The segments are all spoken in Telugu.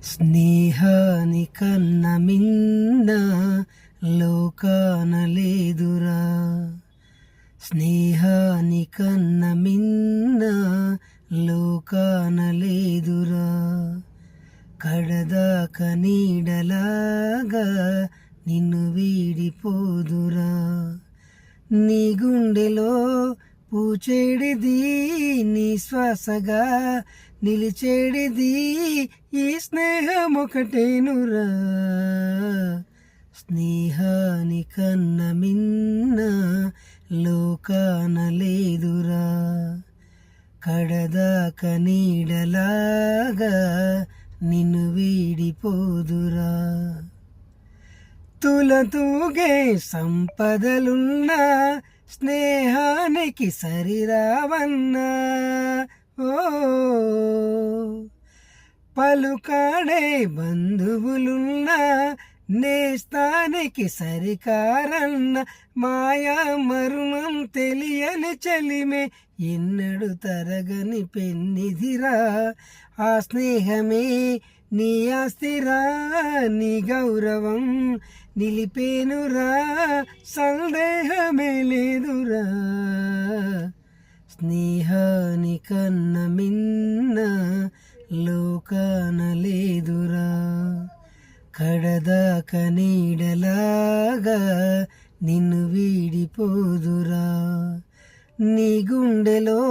స్నేహానికన్న మిన్న లోకాన లేదురా, స్నేహానికన్న మిన్న లోకాన లేదురా. కడదాక నీడలాగా నిన్ను వీడిపోదురా. నీ గుండెలో పూచేడిది, నీ శ్వాసగా నిలిచేడిది ఈ స్నేహం ఒకటేనురా. స్నేహానికన్న మిన్న లోకాన లేదురా. కడదాక నీడలాగా నిన్ను వీడిపోదురా. తులతూగే సంపదలున్నా స్నేహానికి సరిరావన్నా. ఓ పలుకాడే బంధువులున్నా నేస్తానికి సరికారన్న. మాయా మరుణం తెలియని చలిమే ఎన్నడు తరగని పెన్నిదిరా. ఆ స్నేహమే నీ ఆస్తిరా, నీ గౌరవం నిలిపేనురా, సందేహమే లేదురా. స్నేహానికన్న మిన్న లోకాన లేదురా. కడదాక నీడలాగా నిన్ను వీడిపోదురా. నీ గుండెలో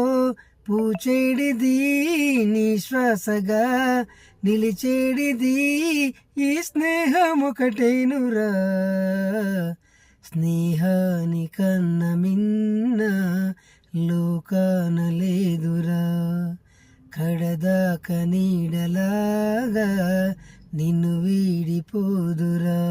పూచేడిది, నీ శ్వాసగా నిలిచేడిది ఈ స్నేహం ఒకటేనురా. స్నేహానికన్న మిన్న లోకాన లేదురా. కడదాక నీడలాగా నిన్ను వీడిపోదురా.